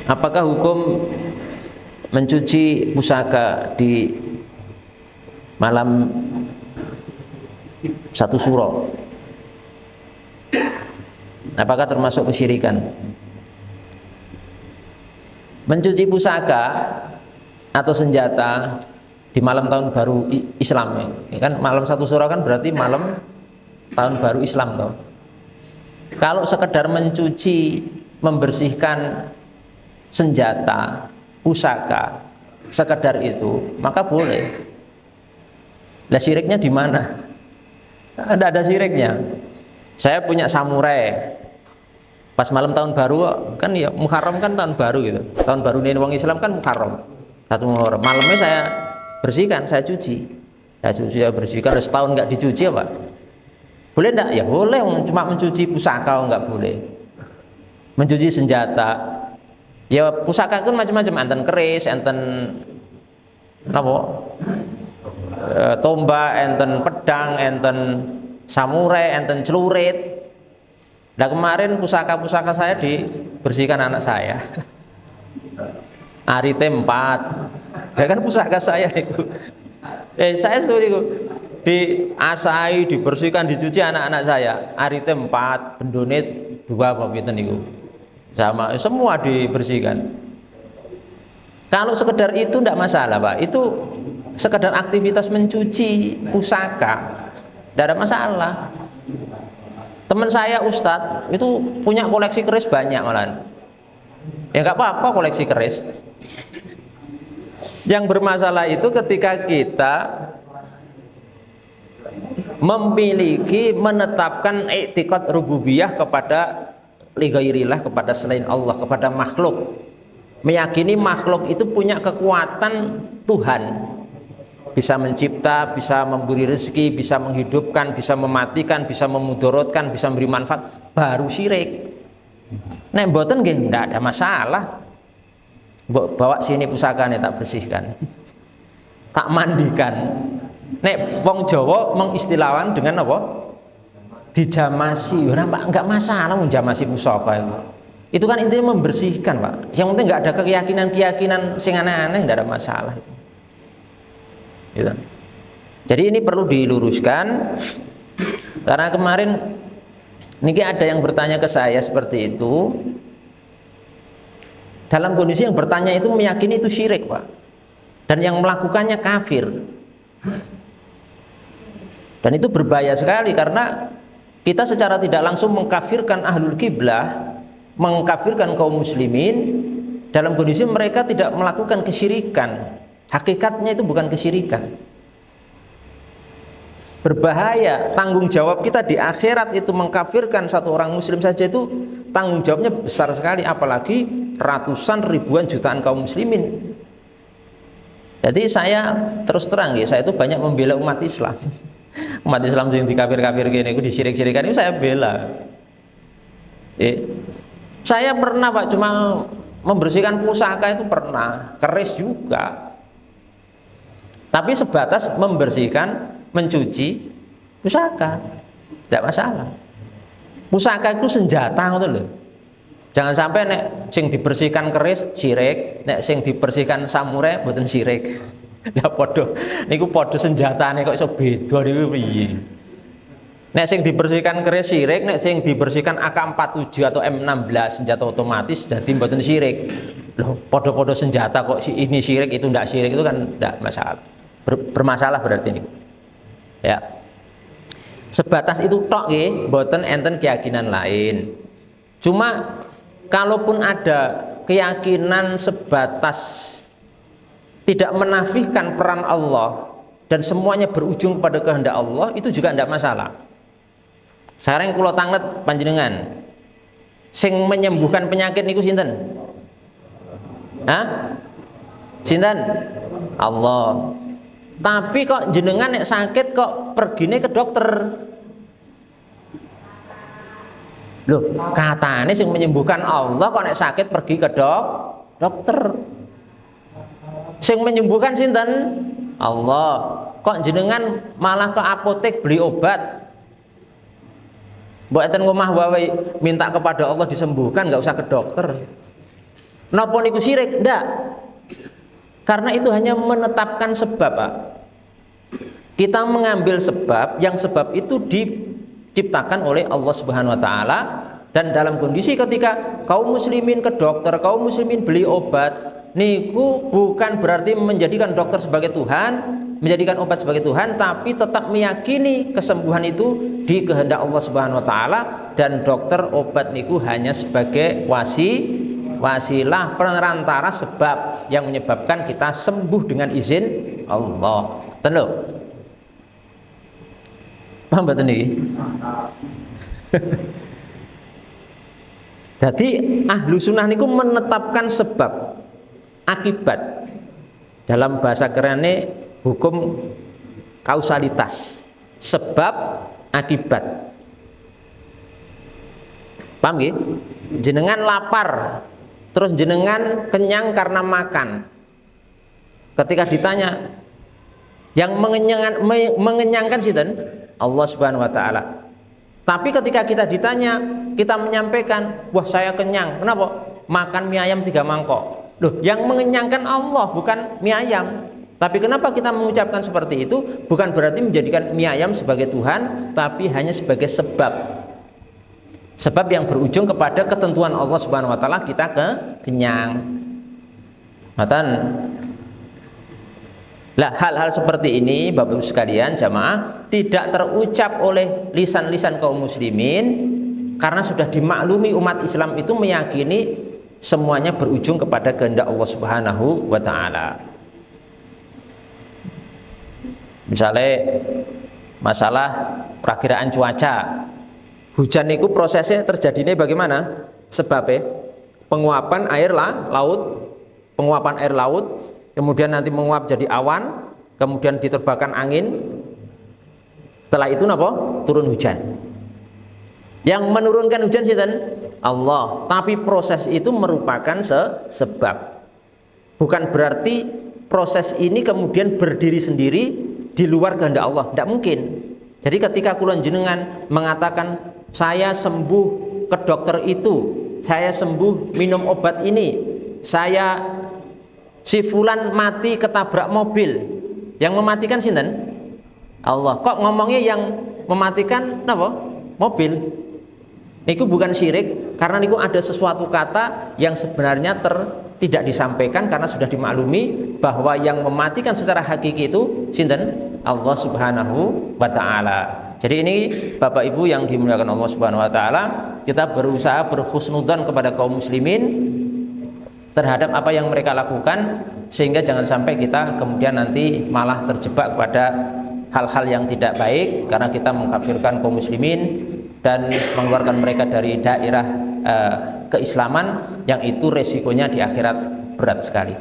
Apakah hukum mencuci pusaka di malam satu suro? Apakah termasuk kesyirikan? Mencuci pusaka atau senjata di malam tahun baru Islam, ya kan malam satu suro kan berarti malam tahun baru Islam toh. Kalau sekedar mencuci, membersihkan senjata, pusaka, sekedar itu, maka boleh. Lah syiriknya di mana? Ada syiriknya. Saya punya samurai. Pas malam tahun baru kan ya Muharram kan tahun baru gitu. Tahun baru ini wong Islam kan Muharram. Satu Muharram. Malamnya saya bersihkan, saya cuci. Saya bersihkan, setahun nggak dicuci apa? Boleh enggak? Ya boleh, cuma mencuci pusaka enggak boleh. Mencuci senjata. Ya pusaka kan macam-macam, enten keris, enten apa? Tombak, enten pedang, enten samurai, enten celurit. Nah kemarin pusaka-pusaka saya dibersihkan anak saya. Arite 4. Ya kan pusaka saya itu. Saya setuju diasai, dibersihkan, dicuci anak-anak saya. Arite 4, bendonit 2 apa pinten niku. Sama semua dibersihkan. Kalau sekedar itu tidak masalah, Pak. Itu sekedar aktivitas mencuci pusaka, tidak ada masalah. Teman saya Ustadz itu punya koleksi keris banyak malahan. Ya nggak apa-apa koleksi keris. Yang bermasalah itu ketika kita memiliki, menetapkan i'tiqad rububiyah kepada ligairillah, kepada selain Allah, kepada makhluk, meyakini makhluk itu punya kekuatan Tuhan, bisa mencipta, bisa memberi rezeki, bisa menghidupkan, bisa mematikan, bisa memudorotkan, bisa memberi manfaat, baru syirik. Nek mboten nggih ndak ada masalah. Bawa sini pusakanya tak bersihkan, tak mandikan. Nek wong Jawa mengistilahkan dengan apa? Dijamasi. Ora enggak masalah menjamasi pusaka itu. Itu kan intinya membersihkan, Pak. Yang penting enggak ada keyakinan-keyakinan sing aneh-aneh, enggak ada masalah itu. Gitu. Jadi ini perlu diluruskan karena kemarin niki ada yang bertanya ke saya seperti itu. Dalam kondisi yang bertanya itu meyakini itu syirik, Pak. Dan yang melakukannya kafir. Dan itu berbahaya sekali karena kita secara tidak langsung mengkafirkan ahlul kiblah, mengkafirkan kaum muslimin dalam kondisi mereka tidak melakukan kesyirikan. Hakikatnya itu bukan kesyirikan. Berbahaya, tanggung jawab kita di akhirat itu mengkafirkan satu orang muslim saja itu tanggung jawabnya besar sekali, apalagi ratusan ribuan jutaan kaum muslimin. Jadi saya terus terang ya, saya itu banyak membela umat Islam. Umat Islam yang dikafir-kafir gini, itu disyirik-syirikan itu saya bela. Saya pernah, Pak, cuma membersihkan pusaka itu pernah, keris juga. Tapi sebatas membersihkan, mencuci pusaka, tidak masalah. Pusaka itu senjata gitu loh. Jangan sampai nek sing dibersihkan keris syirik, nek sing dibersihkan samurai mboten syirik. Lah podo niku podo senjatane kok iso beda niku piye? Nek sing dibersihkan keris syirik, nek sing dibersihkan AK-47 atau M16 senjata otomatis jadi mboten syirik. Loh, podo-podo senjata kok ini syirik itu ndak syirik, itu kan ndak masalah. Bermasalah berarti ini. Ya. Sebatas itu tok nggih, mboten enten keyakinan lain. Cuma kalaupun ada keyakinan sebatas tidak menafikan peran Allah dan semuanya berujung kepada kehendak Allah, itu juga tidak masalah. Sekarang kula tanglet panjenengan sing menyembuhkan penyakit niku sinten? Hah? Sinten? Allah. Tapi kok jenengan nek sakit kok pergine ke dokter? Loh, katanya sing menyembuhkan Allah, kok nek sakit pergi ke dokter. Sing menyembuhkan sinten? Allah. Kok jenengan malah ke apotek beli obat? Mbok enten ngomah wae minta kepada Allah disembuhkan, nggak usah ke dokter. Napa niku syirik? Ndak. Karena itu hanya menetapkan sebab, Pak. Kita mengambil sebab, yang sebab itu diciptakan oleh Allah Subhanahu wa taala, dan dalam kondisi ketika kaum muslimin ke dokter, kaum muslimin beli obat, niku bukan berarti menjadikan dokter sebagai Tuhan, menjadikan obat sebagai Tuhan, tapi tetap meyakini kesembuhan itu di kehendak Allah Subhanahu wa taala, dan dokter obat niku hanya sebagai wasilah perantara sebab yang menyebabkan kita sembuh dengan izin Allah. Tentu. Paham betul niki? Jadi ahlu sunnah niku menetapkan sebab akibat. Dalam bahasa kerennya hukum kausalitas, sebab akibat. Paham nggih? Jenengan lapar, terus jenengan kenyang karena makan. Ketika ditanya, yang mengenyangkan sinten? Allah Subhanahu wa taala. Tapi ketika kita ditanya, kita menyampaikan, wah saya kenyang. Kenapa? Makan mie ayam 3 mangkok. Loh, yang mengenyangkan Allah, bukan mie ayam. Tapi kenapa kita mengucapkan seperti itu? Bukan berarti menjadikan mie ayam sebagai Tuhan, tapi hanya sebagai sebab. Sebab yang berujung kepada ketentuan Allah Subhanahu wa taala kita kenyang. Matan. Lah, hal-hal seperti ini Bapak Ibu sekalian jamaah tidak terucap oleh lisan-lisan kaum muslimin, karena sudah dimaklumi umat Islam itu meyakini semuanya berujung kepada kehendak Allah Subhanahu wa taala. Misalnya masalah perakiraan cuaca, hujan itu prosesnya terjadinya bagaimana? Sebabnya penguapan air laut, kemudian nanti menguap jadi awan, kemudian diterbangkan angin. Setelah itu apa? Turun hujan. Yang menurunkan hujan sinten? Allah. Tapi proses itu merupakan sebab. Bukan berarti proses ini kemudian berdiri sendiri di luar kehendak Allah. Tidak mungkin. Jadi ketika kula jenengan mengatakan saya sembuh ke dokter itu, saya sembuh minum obat ini, saya si fulan mati ketabrak mobil, yang mematikan sinten? Allah. Kok ngomongnya yang mematikan apa? Mobil. Niku bukan syirik, karena niku ada sesuatu kata yang sebenarnya tidak disampaikan karena sudah dimaklumi bahwa yang mematikan secara hakiki itu sinten? Allah Subhanahu wa taala. Jadi ini Bapak Ibu yang dimuliakan Allah Subhanahu wa taala, kita berusaha berhusnudzon kepada kaum muslimin terhadap apa yang mereka lakukan, sehingga jangan sampai kita kemudian nanti malah terjebak pada hal-hal yang tidak baik karena kita mengkafirkan kaum muslimin dan mengeluarkan mereka dari daerah keislaman, yang itu resikonya di akhirat berat sekali.